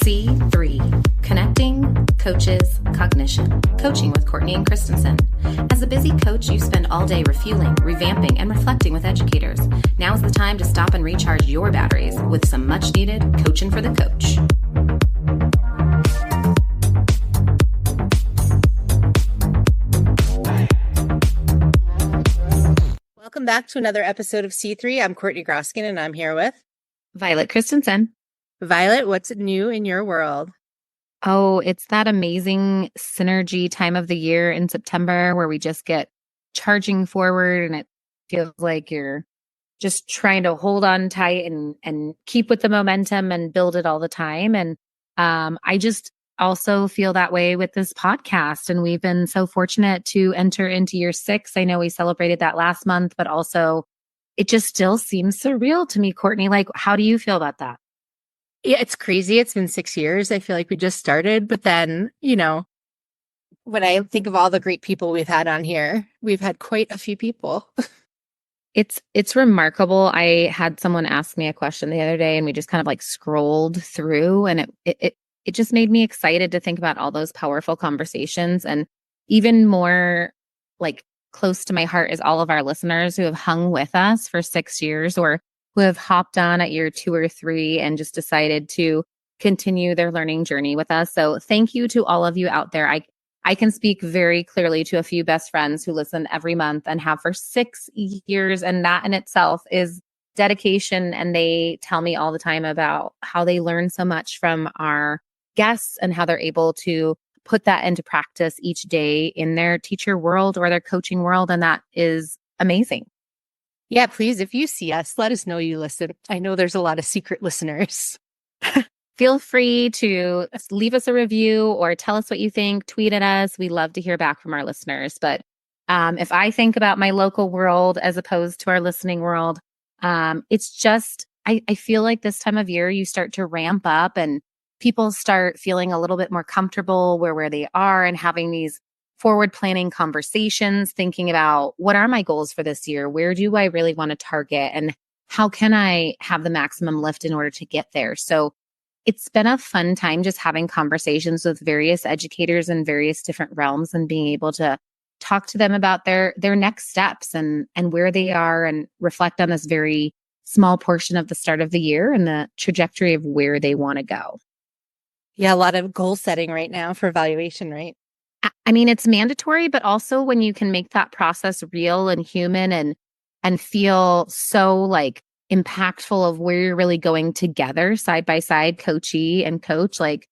C3, Connecting, Coaches, Cognition, Coaching with Courtney and Christensen. As a busy coach, you spend all day refueling, revamping, and reflecting with educators. Now's the time to stop and recharge your batteries with some much-needed coaching for the coach. Welcome back to another episode of C3. I'm Courtney Groskin, and I'm here with Violet Christensen. Violet, what's new in your world? Oh, it's that amazing synergy time of the year in September where we just get charging forward and it feels like you're just trying to hold on tight and keep with the momentum and build it all the time. And I just also feel that way with this podcast. And we've been so fortunate to enter into year 6. I know we celebrated that last month, but also it just still seems surreal to me, Courtney. Like, how do you feel about that? Yeah, it's crazy. It's been 6 years. I feel like we just started. But then, when I think of all the great people we've had on here, we've had quite a few people. It's remarkable. I had someone ask me a question the other day and we just kind of like scrolled through and it just made me excited to think about all those powerful conversations. And even more like close to my heart is all of our listeners who have hung with us for 6 years or who have hopped on at year 2 or 3 and just decided to continue their learning journey with us. So thank you to all of you out there. I can speak very clearly to a few best friends who listen every month and have for 6 years. And that in itself is dedication. And they tell me all the time about how they learn so much from our guests and how they're able to put that into practice each day in their teacher world or their coaching world. And that is amazing. Yeah, please, if you see us, let us know you listen. I know there's a lot of secret listeners. Feel free to leave us a review or tell us what you think. Tweet at us. We love to hear back from our listeners. But if I think about my local world as opposed to our listening world, it's just, I feel like this time of year you start to ramp up and people start feeling a little bit more comfortable where they are and having these forward planning conversations, thinking about what are my goals for this year? Where do I really want to target? And how can I have the maximum lift in order to get there? So it's been a fun time just having conversations with various educators in various different realms and being able to talk to them about their next steps and where they are and reflect on this very small portion of the start of the year and the trajectory of where they want to go. Yeah, a lot of goal setting right now for evaluation, right? I mean, it's mandatory, but also when you can make that process real and human and feel so like impactful of where you're really going together side by side, coachee and coach. Like,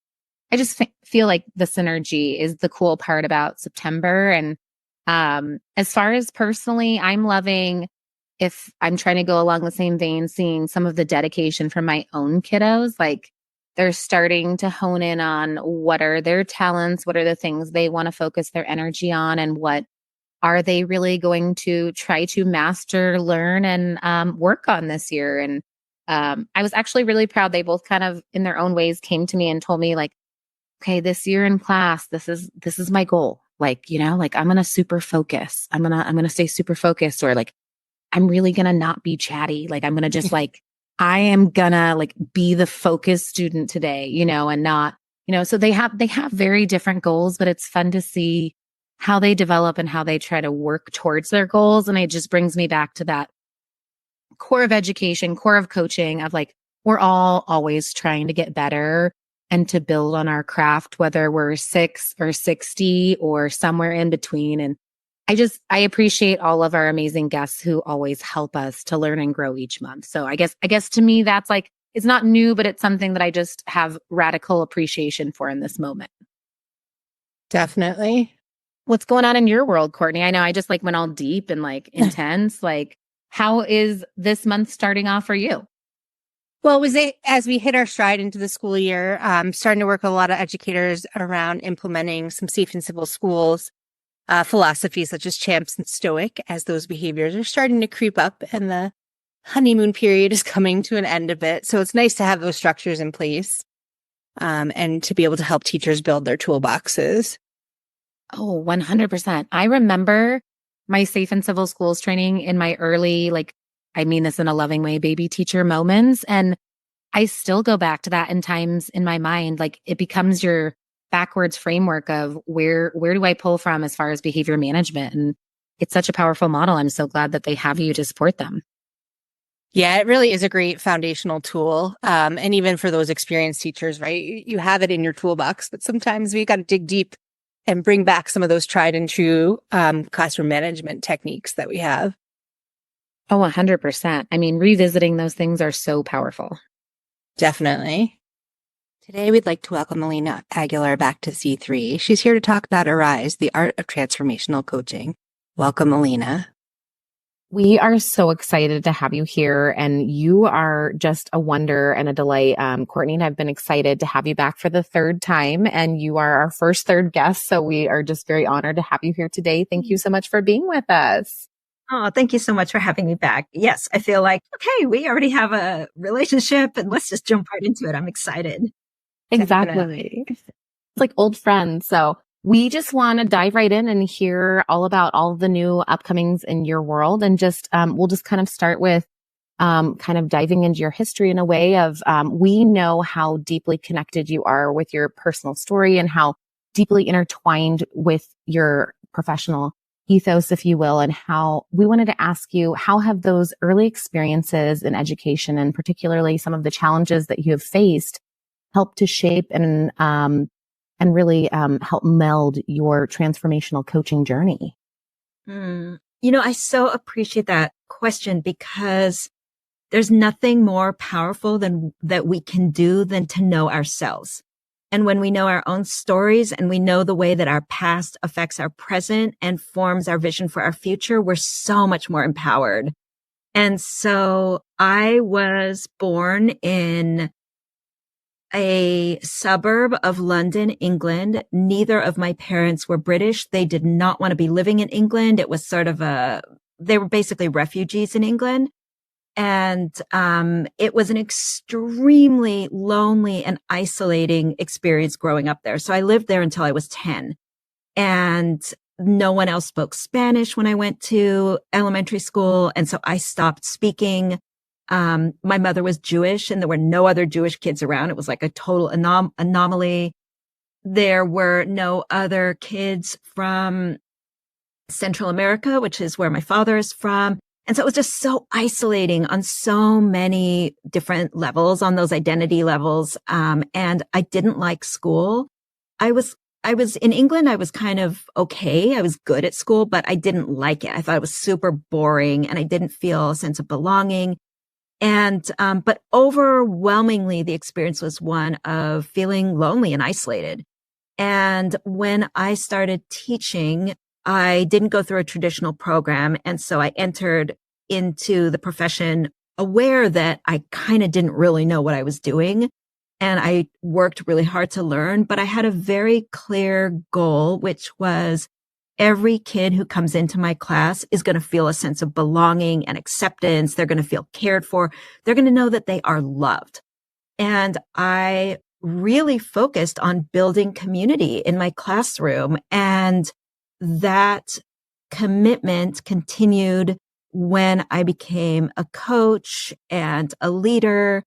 I just feel like the synergy is the cool part about September. And as far as personally, I'm loving, if I'm trying to go along the same vein, seeing some of the dedication from my own kiddos, like they're starting to hone in on what are their talents, what are the things they want to focus their energy on, and what are they really going to try to master, learn, and work on this year. And I was actually really proud. They both kind of in their own ways came to me and told me like, okay, this year in class, this is my goal. Like, like I'm going to super focus. I'm going to stay super focused, or like, I'm really going to not be chatty. Like, I'm going to just like, I am gonna like be the focused student today, and not, so they have very different goals, but it's fun to see how they develop and how they try to work towards their goals. And it just brings me back to that core of education, core of coaching of like, we're all always trying to get better and to build on our craft, whether we're 6 or 60 or somewhere in between. And I appreciate all of our amazing guests who always help us to learn and grow each month. So I guess to me, that's like, it's not new, but it's something that I just have radical appreciation for in this moment. Definitely. What's going on in your world, Courtney? I know I just like went all deep and like intense. Like, how is this month starting off for you? Well, as we hit our stride into the school year, starting to work with a lot of educators around implementing some safe and civil schools. Philosophies such as champs and stoic, as those behaviors are starting to creep up and the honeymoon period is coming to an end a bit. So it's nice to have those structures in place and to be able to help teachers build their toolboxes. Oh, 100%. I remember my safe and civil schools training in my early, like, I mean this in a loving way, baby teacher moments. And I still go back to that in times in my mind. Like it becomes your backwards framework of where do I pull from as far as behavior management? And it's such a powerful model. I'm so glad that they have you to support them. Yeah, it really is a great foundational tool. And even for those experienced teachers, right? You have it in your toolbox, but sometimes we got to dig deep and bring back some of those tried and true classroom management techniques that we have. Oh, 100%. I mean, revisiting those things are so powerful. Definitely. Today, we'd like to welcome Elena Aguilar back to C3. She's here to talk about Arise, the art of transformational coaching. Welcome, Elena. We are so excited to have you here, and you are just a wonder and a delight. Courtney and I've been excited to have you back for the third time, and you are our first third guest. So we are just very honored to have you here today. Thank you so much for being with us. Oh, thank you so much for having me back. Yes, I feel like, okay, we already have a relationship and let's just jump right into it. I'm excited. Exactly. It's like old friends. So we just want to dive right in and hear all about all the new upcomings in your world. And just, we'll just kind of start with, kind of diving into your history in a way of, we know how deeply connected you are with your personal story and how deeply intertwined with your professional ethos, if you will, and how we wanted to ask you, how have those early experiences in education and particularly some of the challenges that you have faced help to shape and really help meld your transformational coaching journey? I so appreciate that question because there's nothing more powerful than that we can do than to know ourselves. And when we know our own stories and we know the way that our past affects our present and forms our vision for our future, we're so much more empowered. And so I was born in a suburb of London, England. Neither of my parents were British. They did not want to be living in England. It was sort of they were basically refugees in England. And it was an extremely lonely and isolating experience growing up there. So I lived there until I was 10. And no one else spoke Spanish when I went to elementary school. And so I stopped speaking. My mother was Jewish and there were no other Jewish kids around. It was like a total anomaly. There were no other kids from Central America, which is where my father is from. And so it was just so isolating on so many different levels, on those identity levels. And I didn't like school. I was in England. I was kind of okay. I was good at school, but I didn't like it. I thought it was super boring and I didn't feel a sense of belonging. And, but overwhelmingly, the experience was one of feeling lonely and isolated. And when I started teaching, I didn't go through a traditional program. And so I entered into the profession aware that I kind of didn't really know what I was doing. And I worked really hard to learn, but I had a very clear goal, which was every kid who comes into my class is going to feel a sense of belonging and acceptance. They're going to feel cared for. They're going to know that they are loved. And I really focused on building community in my classroom. And that commitment continued when I became a coach and a leader.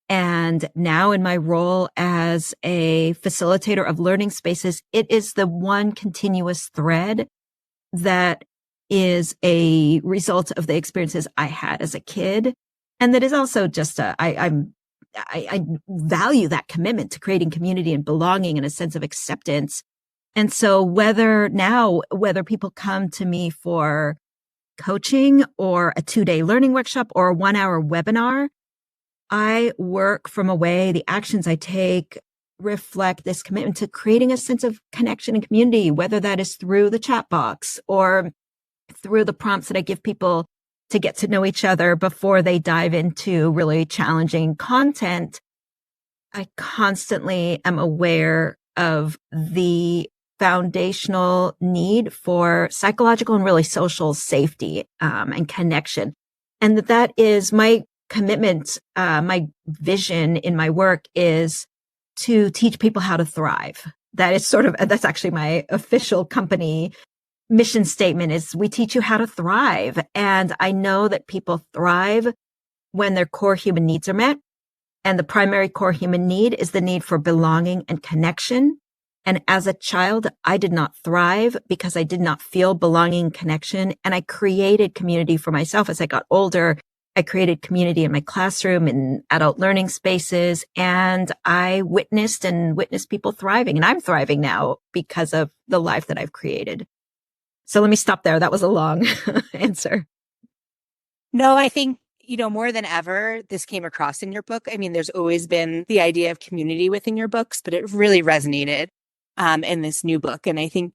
And now in my role as a facilitator of learning spaces, it is the one continuous thread that is a result of the experiences I had as a kid. And that is also just I value that commitment to creating community and belonging and a sense of acceptance. And so whether people come to me for coaching or a 2-day learning workshop or a 1-hour webinar, I work from a way the actions I take reflect this commitment to creating a sense of connection and community, whether that is through the chat box or through the prompts that I give people to get to know each other before they dive into really challenging content. I constantly am aware of the foundational need for psychological and really social safety and connection. And that is my commitment, my vision in my work is to teach people how to thrive. That's actually my official company mission statement is we teach you how to thrive. And I know that people thrive when their core human needs are met. And the primary core human need is the need for belonging and connection. And as a child, I did not thrive because I did not feel belonging and connection. And I created community for myself as I got older. I created community in my classroom, in adult learning spaces, and I witnessed people thriving. And I'm thriving now because of the life that I've created. So let me stop there. That was a long answer. No, I think, more than ever, this came across in your book. I mean, there's always been the idea of community within your books, but it really resonated in this new book. And I think,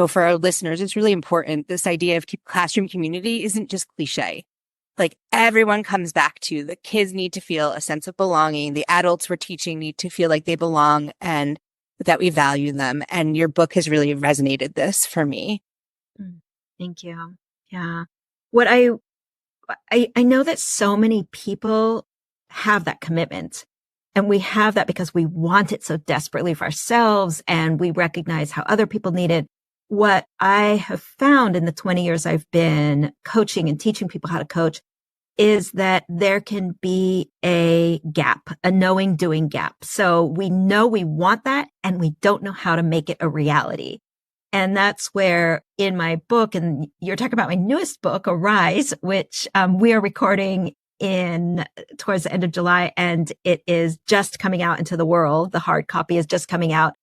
for our listeners, it's really important. This idea of classroom community isn't just cliche. Like everyone comes back to the kids need to feel a sense of belonging. The adults we're teaching need to feel like they belong and that we value them. And your book has really resonated this for me. Thank you. Yeah. What I know that so many people have that commitment, and we have that because we want it so desperately for ourselves, and we recognize how other people need it. What I have found in the 20 years I've been coaching and teaching people how to coach is that there can be a gap, a knowing doing gap. So we know we want that and we don't know how to make it a reality. And that's where in my book, and you're talking about my newest book, Arise, which we are recording towards the end of July, and it is just coming out into the world. The hard copy is just coming out.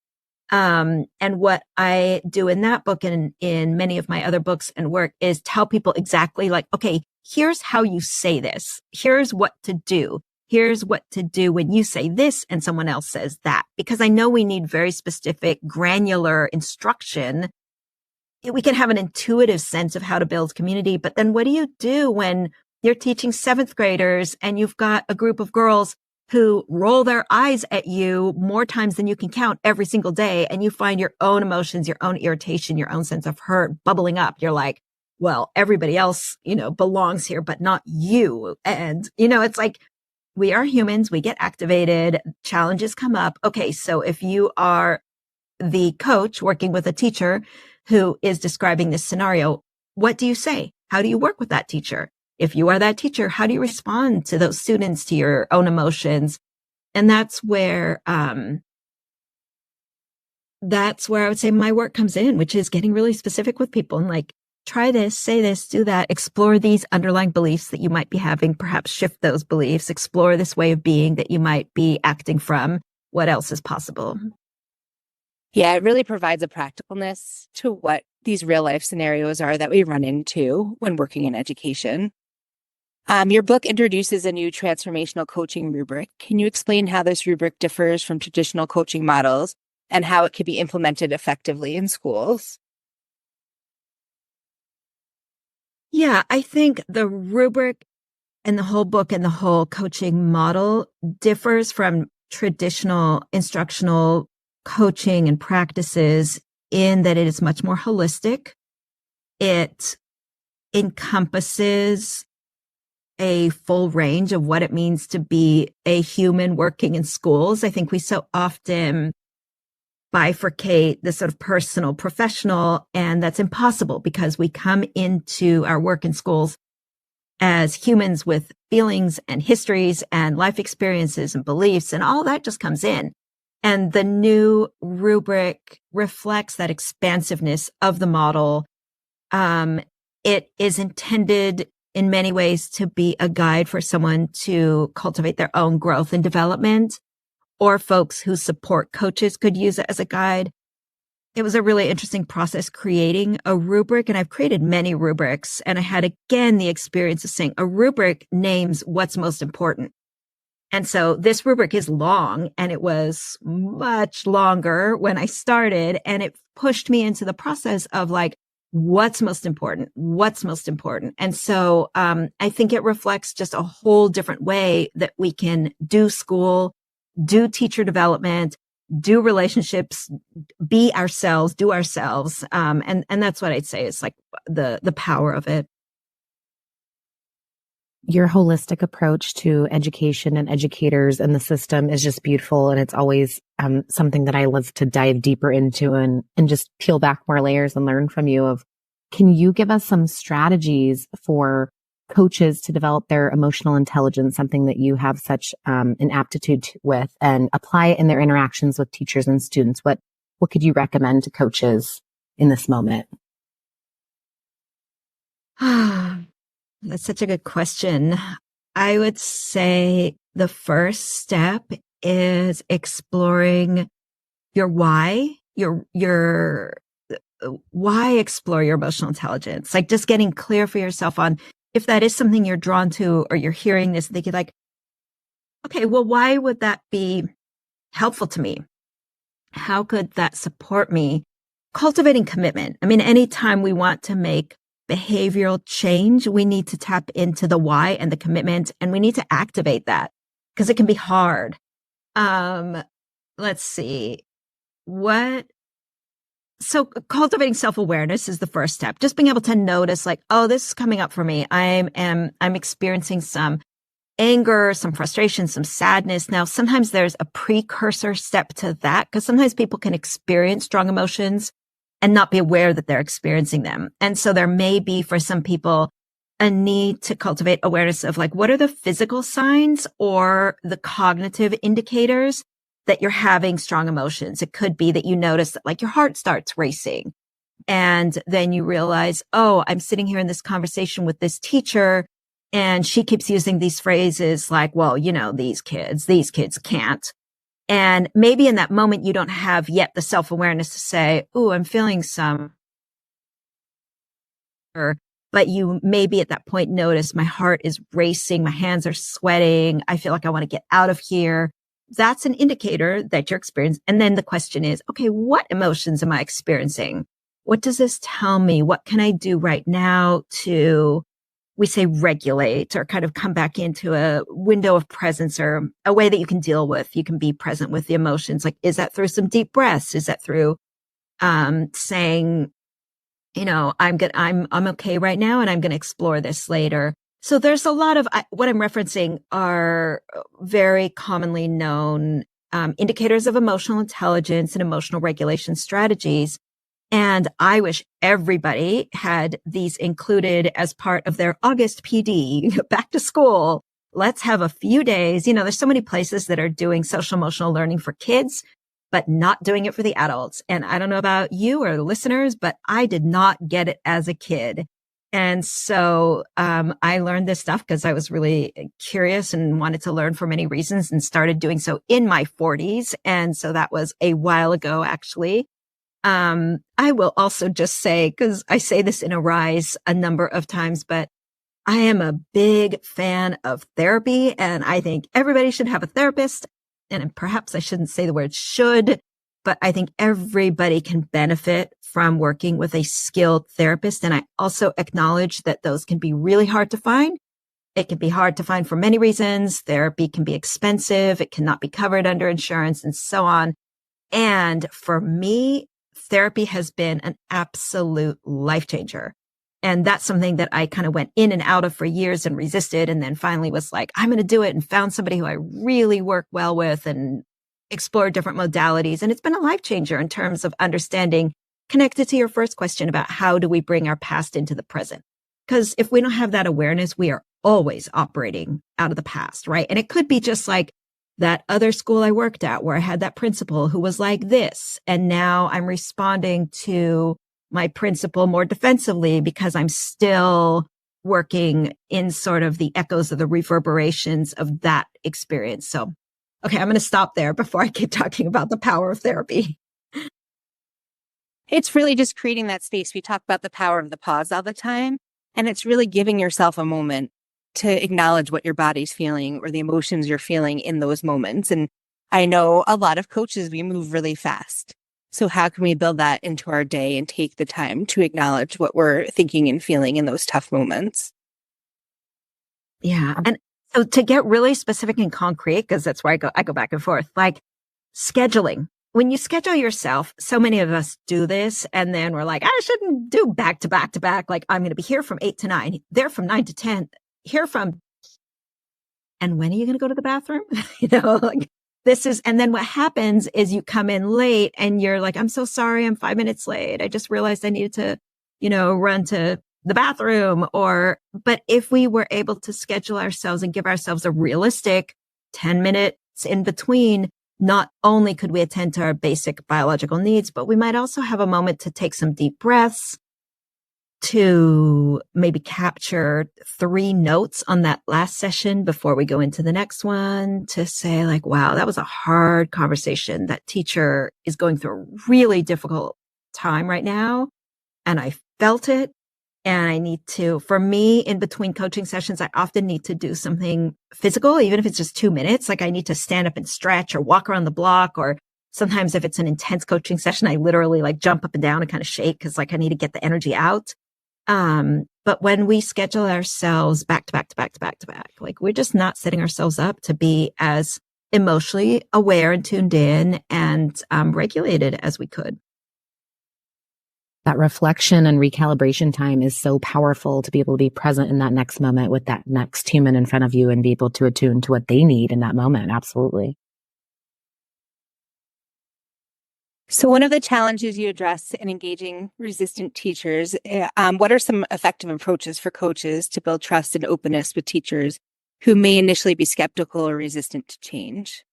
And what I do in that book and in many of my other books and work is tell people exactly like, okay, here's how you say this. Here's what to do. Here's what to do when you say this and someone else says that. Because I know we need very specific, granular instruction. We can have an intuitive sense of how to build community. But then what do you do when you're teaching seventh graders and you've got a group of girls who roll their eyes at you more times than you can count every single day, and you find your own emotions, your own irritation, your own sense of hurt bubbling up? You're like, well, everybody else, belongs here, but not you. And, it's like, we are humans. We get activated. Challenges come up. Okay. So if you are the coach working with a teacher who is describing this scenario, what do you say? How do you work with that teacher? If you are that teacher, how do you respond to those students, to your own emotions? And that's where I would say my work comes in, which is getting really specific with people and like, try this, say this, do that, explore these underlying beliefs that you might be having, perhaps shift those beliefs, explore this way of being that you might be acting from. What else is possible? Yeah, it really provides a practicalness to what these real life scenarios are that we run into when working in education. Your book introduces a new transformational coaching rubric. Can you explain how this rubric differs from traditional coaching models and how it can be implemented effectively in schools? Yeah, I think the rubric and the whole book and the whole coaching model differs from traditional instructional coaching and practices in that it is much more holistic. It encompasses a full range of what it means to be a human working in schools. I think we so often bifurcate the sort of personal, professional, and that's impossible because we come into our work in schools as humans with feelings and histories and life experiences and beliefs, and all that just comes in. And the new rubric reflects that expansiveness of the model. It is intended in many ways to be a guide for someone to cultivate their own growth and development, or folks who support coaches could use it as a guide. It was a really interesting process creating a rubric, and I've created many rubrics. And I had, again, the experience of saying a rubric names what's most important. And so this rubric is long, and it was much longer when I started, and it pushed me into the process of like, what's most important? What's most important? And so I think it reflects just a whole different way that we can do school, do teacher development, do relationships, be ourselves, do ourselves. And that's what I'd say is like the power of it. Your holistic approach to education and educators and the system is just beautiful. And it's always something that I love to dive deeper into and just peel back more layers and learn from you. Can you give us some strategies for coaches to develop their emotional intelligence, something that you have such an aptitude with, and apply it in their interactions with teachers and students? What could you recommend to coaches in this moment? That's such a good question. I would say the first step is exploring your why, your why explore your emotional intelligence. Like just getting clear for yourself on if that is something you're drawn to, or you're hearing this, thinking like, okay, well, why would that be helpful to me? How could that support me? Cultivating commitment. I mean, anytime we want to make behavioral change, we need to tap into the why and the commitment, and we need to activate that because it can be hard. Let's see. So cultivating self-awareness is the first step. Just being able to notice like, oh, this is coming up for me. I'm experiencing some anger, some frustration, some sadness. Now, sometimes there's a precursor step to that because sometimes people can experience strong emotions and not be aware that they're experiencing them. And so there may be for some people a need to cultivate awareness of like, what are the physical signs or the cognitive indicators that you're having strong emotions? It could be that you notice that like your heart starts racing and then you realize, oh, I'm sitting here in this conversation with this teacher and she keeps using these phrases like, well, you know, these kids can't. And maybe in that moment, you don't have yet the self-awareness to say, oh, I'm feeling some, but you maybe at that point notice my heart is racing. My hands are sweating. I feel like I want to get out of here. That's an indicator that you're experiencing. And then the question is, okay, what emotions am I experiencing? What does this tell me? What can I do right now to, we say, regulate or kind of come back into a window of presence or a way that you can deal with, you can be present with the emotions. Like, is that through some deep breaths? Is that through, saying, you know, I'm okay right now and I'm going to explore this later. So there's a lot of what I'm referencing are very commonly known indicators of emotional intelligence and emotional regulation strategies. And I wish everybody had these included as part of their August PD, back to school. Let's have a few days. You know, there's so many places that are doing social emotional learning for kids, but not doing it for the adults. And I don't know about you or the listeners, but I did not get it as a kid. And so I learned this stuff because I was really curious and wanted to learn for many reasons and started doing so in my 40s. And so that was a while ago, actually. I will also just say, because I say this in Arise a number of times, but I am a big fan of therapy and I think everybody should have a therapist. And perhaps I shouldn't say the word should, but I think everybody can benefit from working with a skilled therapist. And I also acknowledge that those can be really hard to find. It can be hard to find for many reasons. Therapy can be expensive. It cannot be covered under insurance and so on. And for me, therapy has been an absolute life changer. And that's something that I kind of went in and out of for years and resisted. And then finally was like, I'm going to do it, and found somebody who I really work well with and explored different modalities. And it's been a life changer in terms of understanding, connected to your first question about how do we bring our past into the present? Because if we don't have that awareness, we are always operating out of the past, right? And it could be just like that other school I worked at where I had that principal who was like this. And now I'm responding to my principal more defensively because I'm still working in sort of the echoes of the reverberations of that experience. So, okay, I'm going to stop there before I keep talking about the power of therapy. It's really just creating that space. We talk about the power of the pause all the time, and it's really giving yourself a moment to acknowledge what your body's feeling or the emotions you're feeling in those moments. And I know a lot of coaches, we move really fast. So how can we build that into our day and take the time to acknowledge what we're thinking and feeling in those tough moments? Yeah. And so to get really specific and concrete, because that's where I go back and forth, like scheduling. When you schedule yourself, so many of us do this and then we're like, I shouldn't do back to back to back. Like I'm going to be here from 8 to 9, there from 9 to 10, here from, and when are you going to go to the bathroom? Like this is, and then what happens is you come in late and you're like, I'm so sorry, I'm 5 minutes late. I just realized I needed to, run to the bathroom, but if we were able to schedule ourselves and give ourselves a realistic 10 minutes in between, not only could we attend to our basic biological needs, but we might also have a moment to take some deep breaths, to maybe capture 3 notes on that last session before we go into the next one, to say like, wow, that was a hard conversation. That teacher is going through a really difficult time right now. And I felt it. And I need to, for me, in between coaching sessions, I often need to do something physical, even if it's just 2 minutes. Like I need to stand up and stretch or walk around the block. Or sometimes if it's an intense coaching session, I literally like jump up and down and kind of shake because like I need to get the energy out. But when we schedule ourselves back to back to back to back to back, like we're just not setting ourselves up to be as emotionally aware and tuned in and regulated as we could. That reflection and recalibration time is so powerful to be able to be present in that next moment with that next human in front of you and be able to attune to what they need in that moment. Absolutely. So one of the challenges you address in engaging resistant teachers, what are some effective approaches for coaches to build trust and openness with teachers who may initially be skeptical or resistant to change?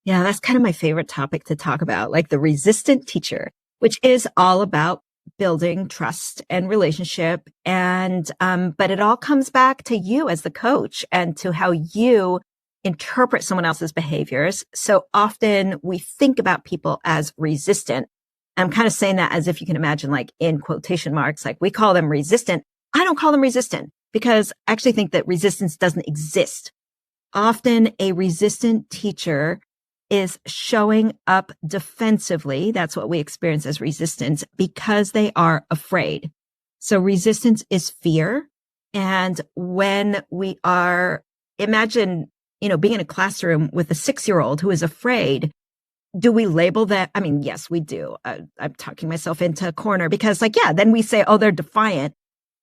Yeah, that's kind of my favorite topic to talk about, like the resistant teacher, which is all about building trust and relationship. And, but it all comes back to you as the coach and to how you interpret someone else's behaviors. So often we think about people as resistant. I'm kind of saying that as if you can imagine, like in quotation marks, like we call them resistant. I don't call them resistant because I actually think that resistance doesn't exist. Often a resistant teacher is showing up defensively. That's what we experience as resistance because they are afraid. So resistance is fear. And when we are, imagine, being in a classroom with a 6-year-old who is afraid, do we label that? I mean, yes, we do. I'm talking myself into a corner because then we say, oh, they're defiant.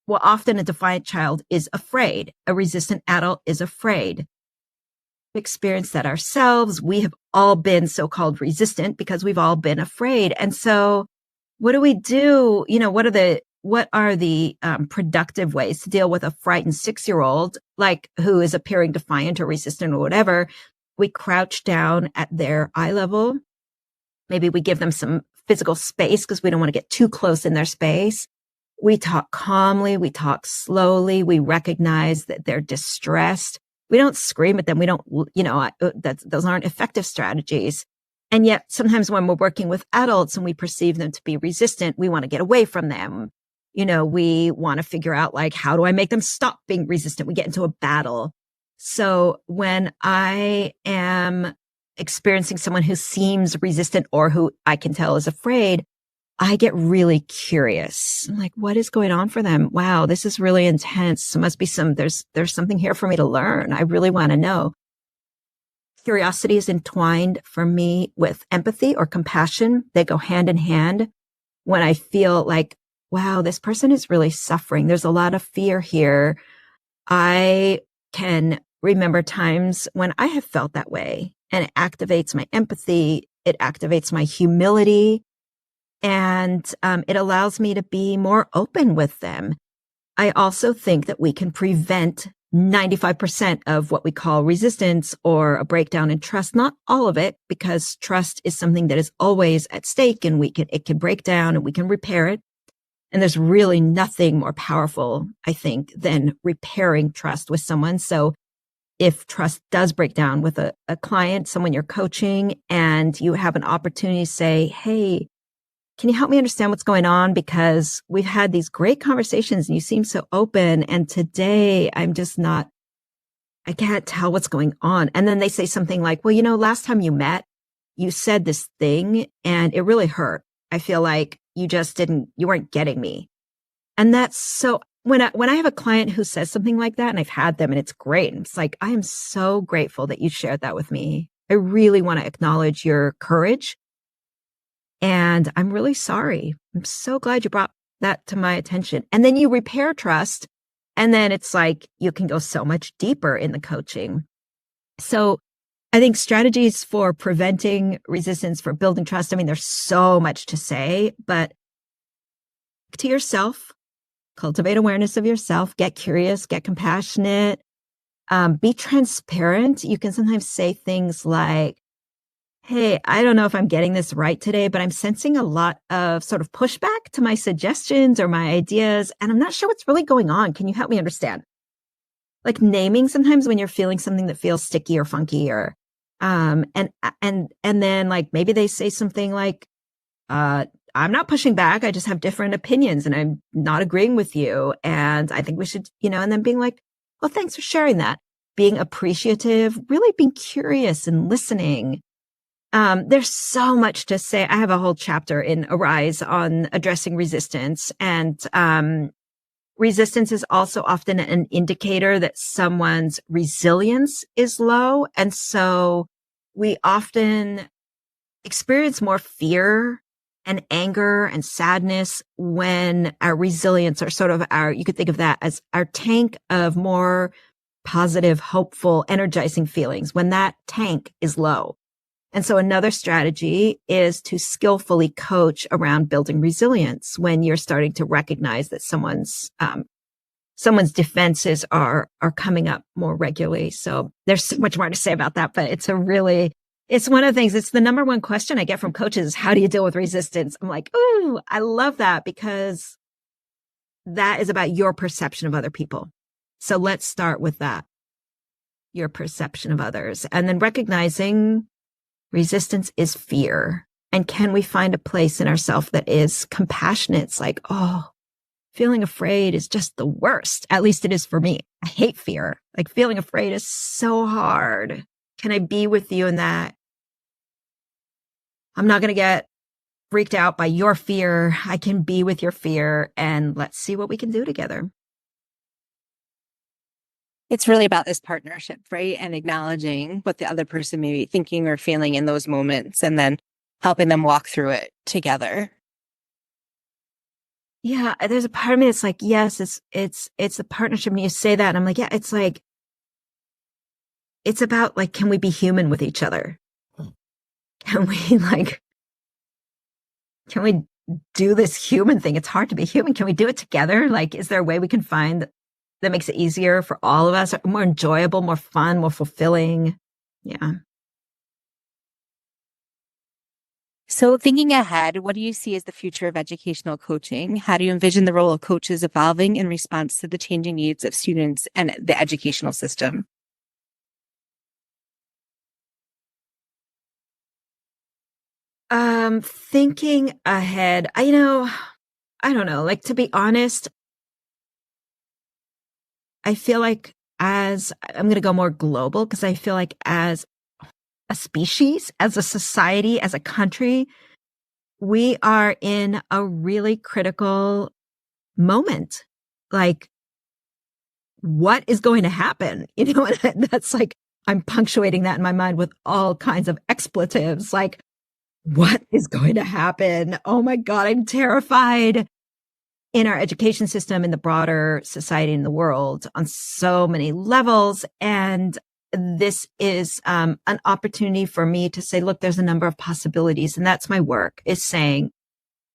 Well, often a defiant child is afraid. A resistant adult is afraid. Experienced that ourselves. We have all been so-called resistant because we've all been afraid. And so what do we do? What are the productive ways to deal with a frightened 6-year-old, like who is appearing defiant or resistant or whatever? We crouch down at their eye level. Maybe we give them some physical space because we don't want to get too close in their space. We talk calmly. We talk slowly. We recognize that they're distressed. We don't scream at them. We don't, those aren't effective strategies. And yet sometimes when we're working with adults and we perceive them to be resistant, we want to get away from them. We want to figure out how do I make them stop being resistant? We get into a battle. So when I am experiencing someone who seems resistant or who I can tell is afraid, I get really curious. I'm like, what is going on for them? Wow, this is really intense. There must be there's something here for me to learn. I really want to know. Curiosity is entwined for me with empathy or compassion. They go hand in hand. When I feel like, wow, this person is really suffering. There's a lot of fear here. I can remember times when I have felt that way, and it activates my empathy. It activates my humility. And it allows me to be more open with them. I also think that we can prevent 95% of what we call resistance or a breakdown in trust. Not all of it, because trust is something that is always at stake, and it can break down and we can repair it. And there's really nothing more powerful, I think, than repairing trust with someone. So if trust does break down with a client, someone you're coaching, and you have an opportunity to say, hey, can you help me understand what's going on? Because we've had these great conversations and you seem so open. And today I can't tell what's going on. And then they say something like, well, last time you met, you said this thing and it really hurt. I feel like you weren't getting me. And that's so, when I have a client who says something like that, and I've had them and it's great. And it's like, I am so grateful that you shared that with me. I really want to acknowledge your courage. And I'm really sorry. I'm so glad you brought that to my attention. And then you repair trust. And then it's like you can go so much deeper in the coaching. So I think strategies for preventing resistance, for building trust, I mean, there's so much to say, but to yourself, cultivate awareness of yourself, get curious, get compassionate, be transparent. You can sometimes say things like, hey, I don't know if I'm getting this right today, but I'm sensing a lot of sort of pushback to my suggestions or my ideas, and I'm not sure what's really going on. Can you help me understand? Like naming sometimes when you're feeling something that feels sticky or funky or and then like maybe they say something like, I'm not pushing back. I just have different opinions and I'm not agreeing with you. And I think we should, and then being like, well, thanks for sharing that. Being appreciative, really being curious and listening. There's so much to say. I have a whole chapter in Arise on addressing resistance. And resistance is also often an indicator that someone's resilience is low. And so we often experience more fear and anger and sadness when our resilience or sort of you could think of that as our tank of more positive, hopeful, energizing feelings, when that tank is low. And so another strategy is to skillfully coach around building resilience when you're starting to recognize that someone's defenses are coming up more regularly. So there's so much more to say about that, but it's one of the things, it's the number one question I get from coaches is, how do you deal with resistance? I'm like, ooh, I love that because that is about your perception of other people. So let's start with that, your perception of others, and then recognizing resistance is fear. And can we find a place in ourselves that is compassionate? It's like, oh, feeling afraid is just the worst. At least it is for me. I hate fear. Like feeling afraid is so hard. Can I be with you in that? I'm not going to get freaked out by your fear. I can be with your fear and let's see what we can do together. It's really about this partnership, right? And acknowledging what the other person may be thinking or feeling in those moments and then helping them walk through it together. Yeah, there's a part of me that's like, yes, it's a partnership. And you say that and I'm like, yeah, it's like, it's about like, can we be human with each other? Can we do this human thing? It's hard to be human. Can we do it together? Like, is there a way we can find that makes it easier for all of us, more enjoyable, more fun, more fulfilling? Yeah. So thinking ahead, what do you see as the future of educational coaching? How do you envision the role of coaches evolving in response to the changing needs of students and the educational system? Thinking ahead, I don't know, like, to be honest, I feel like I'm going to go more global because I feel like as a species, as a society, as a country, we are in a really critical moment. Like, what is going to happen? And that's like, I'm punctuating that in my mind with all kinds of expletives. Like, what is going to happen? Oh my God, I'm terrified. In our education system, in the broader society, in the world, on so many levels. And this is an opportunity for me to say, look, there's a number of possibilities. And that's my work, is saying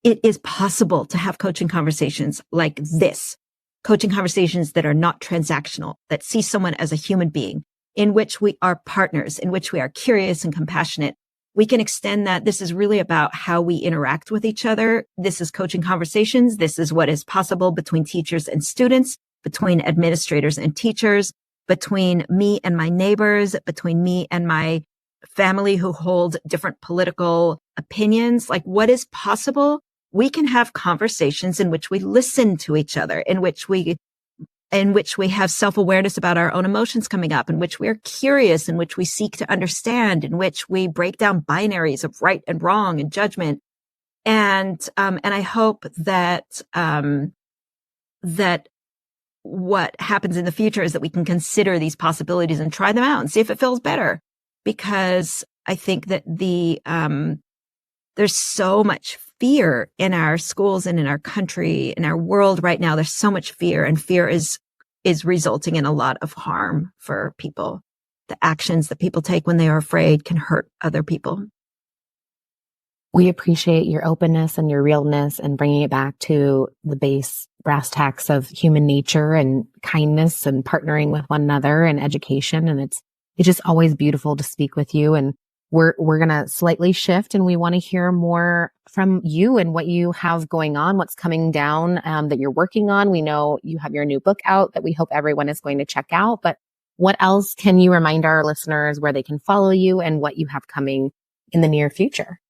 it is possible to have coaching conversations like this, coaching conversations that are not transactional, that see someone as a human being, in which we are partners, in which we are curious and compassionate. We can extend that. This is really about how we interact with each other. This is coaching conversations. This is what is possible between teachers and students, between administrators and teachers, between me and my neighbors, between me and my family who hold different political opinions. Like, what is possible? We can have conversations in which we listen to each other, in which we have self-awareness about our own emotions coming up, in which we are curious, in which we seek to understand, in which we break down binaries of right and wrong and judgment. And I hope that what happens in the future is that we can consider these possibilities and try them out and see if it feels better. Because I think that there's so much fear in our schools and in our country, in our world right now. There's so much fear, and fear is resulting in a lot of harm for people. The actions that people take when they are afraid can hurt other people. We appreciate your openness and your realness and bringing it back to the base brass tacks of human nature and kindness and partnering with one another and education. And it's just always beautiful to speak with you. And we're going to slightly shift, and we want to hear more from you and what you have going on, what's coming down, that you're working on. We know you have your new book out that we hope everyone is going to check out, but what else can you remind our listeners where they can follow you and what you have coming in the near future?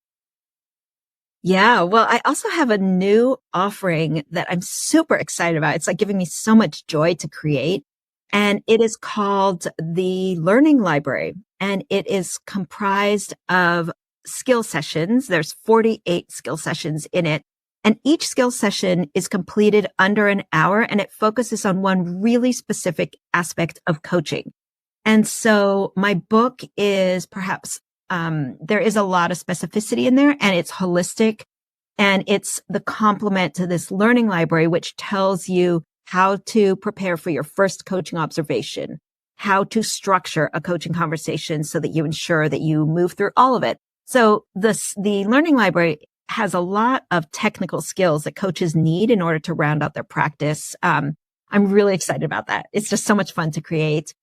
Yeah, well, I also have a new offering that I'm super excited about. It's like giving me so much joy to create. And it is called the Learning Library. And it is comprised of skill sessions. There's 48 skill sessions in it. And each skill session is completed under an hour, and it focuses on one really specific aspect of coaching. And so my book is perhaps there is a lot of specificity in there, and it's holistic, and it's the complement to this learning library, which tells you how to prepare for your first coaching observation, how to structure a coaching conversation so that you ensure that you move through all of it. So the learning library has a lot of technical skills that coaches need in order to round out their practice. I'm really excited about that. It's just so much fun to create.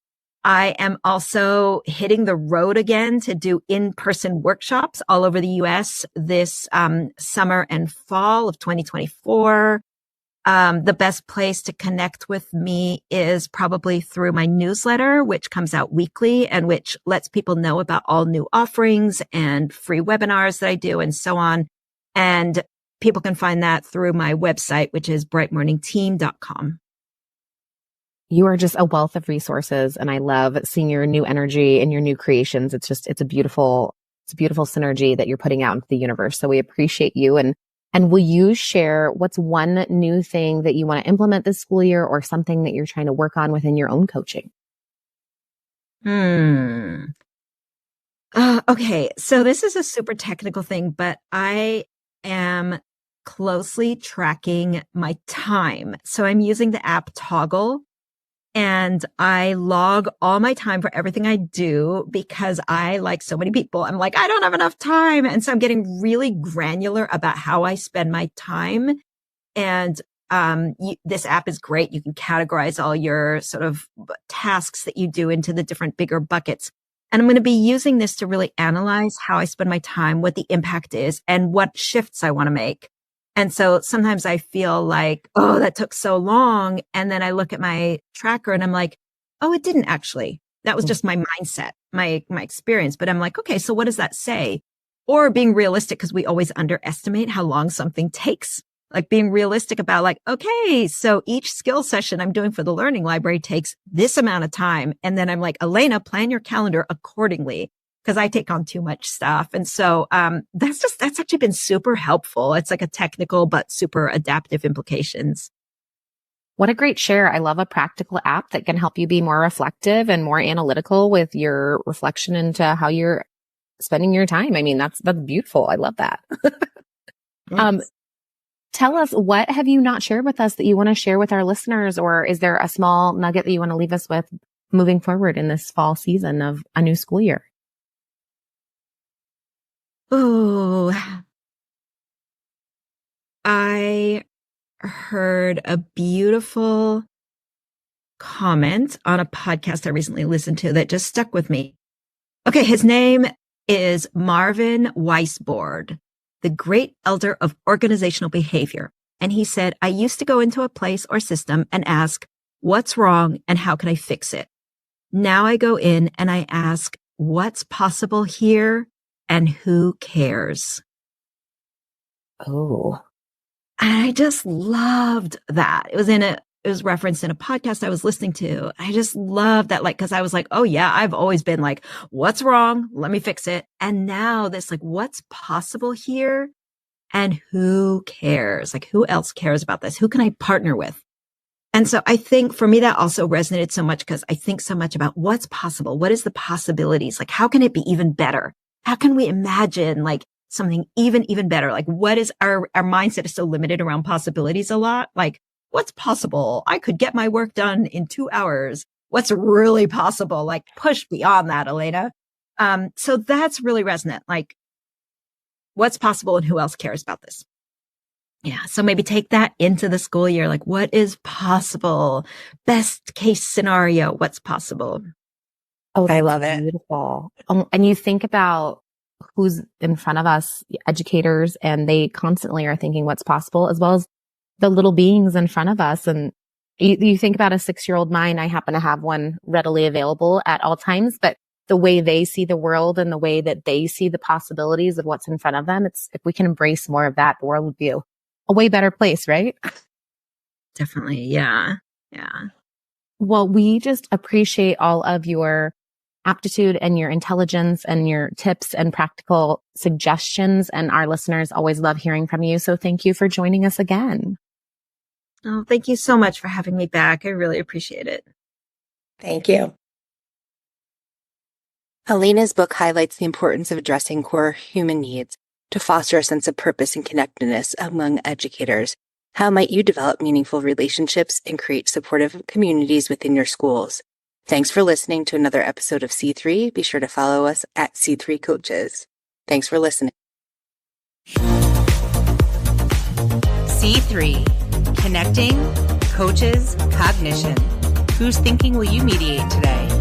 I am also hitting the road again to do in-person workshops all over the US this summer and fall of 2024. The best place to connect with me is probably through my newsletter, which comes out weekly and which lets people know about all new offerings and free webinars that I do and so on. And people can find that through my website, which is brightmorningteam.com. You are just a wealth of resources, and I love seeing your new energy and your new creations. It's a beautiful synergy that you're putting out into the universe. So we appreciate you. And will you share what's one new thing that you want to implement this school year, or something that you're trying to work on within your own coaching? Okay. So this is a super technical thing, but I am closely tracking my time. So I'm using the app Toggle, and I log all my time for everything I do because I, like so many people, I'm like, I don't have enough time. And so I'm getting really granular about how I spend my time. And this app is great. You can categorize all your sort of tasks that you do into the different bigger buckets. And I'm going to be using this to really analyze how I spend my time, what the impact is, and what shifts I want to make. And so sometimes I feel like, oh, that took so long. And then I look at my tracker and I'm like, oh, it didn't actually. That was just my mindset, my experience. But I'm like, okay, so what does that say? Or being realistic, because we always underestimate how long something takes. Like being realistic about like, okay, so each skill session I'm doing for the learning library takes this amount of time. And then I'm like, Elena, plan your calendar accordingly, because I take on too much stuff. And so that's actually been super helpful. It's like a technical but super adaptive implications. What a great share. I love a practical app that can help you be more reflective and more analytical with your reflection into how you're spending your time. I mean, that's beautiful. I love that. Yes. Tell us, what have you not shared with us that you want to share with our listeners? Or is there a small nugget that you want to leave us with moving forward in this fall season of a new school year? Oh, I heard a beautiful comment on a podcast I recently listened to that just stuck with me. Okay, his name is Marvin Weisbord, the great elder of organizational behavior. And he said, I used to go into a place or system and ask, what's wrong and how can I fix it? Now I go in and I ask, what's possible here and who cares? Oh, And I just loved that. It was referenced in a podcast I was listening to. I just love that, like, cause I was like, oh yeah, I've always been like, what's wrong? Let me fix it. And now this, like, what's possible here and who cares? Like, who else cares about this? Who can I partner with? And so I think for me, that also resonated so much because I think so much about what's possible. What is the possibilities? Like, how can it be even better? How can we imagine like something even better? Like, what is our mindset is so limited around possibilities a lot. Like, what's possible? I could get my work done in 2 hours. What's really possible? Like, push beyond that, Elena. So that's really resonant. Like, what's possible and who else cares about this? Yeah. So maybe take that into the school year. Like, what is possible? Best case scenario, what's possible? Oh, I that's love it. beautiful. And you think about who's in front of us, educators, and they constantly are thinking what's possible, as well as the little beings in front of us. And you think about a 6-year-old mind. I happen to have one readily available at all times, but the way they see the world and the way that they see the possibilities of what's in front of them, it's, if we can embrace more of that, the world would be a way better place, right? Definitely. Yeah. Yeah. Well, we just appreciate all of your aptitude and your intelligence and your tips and practical suggestions. And our listeners always love hearing from you. So thank you for joining us again. Oh, thank you so much for having me back. I really appreciate it. Thank you. Elena's book highlights the importance of addressing core human needs to foster a sense of purpose and connectedness among educators. How might you develop meaningful relationships and create supportive communities within your schools? Thanks for listening to another episode of C3. Be sure to follow us at C3 Coaches. Thanks for listening. C3, Connecting, Coaches, Cognition. Whose thinking will you mediate today?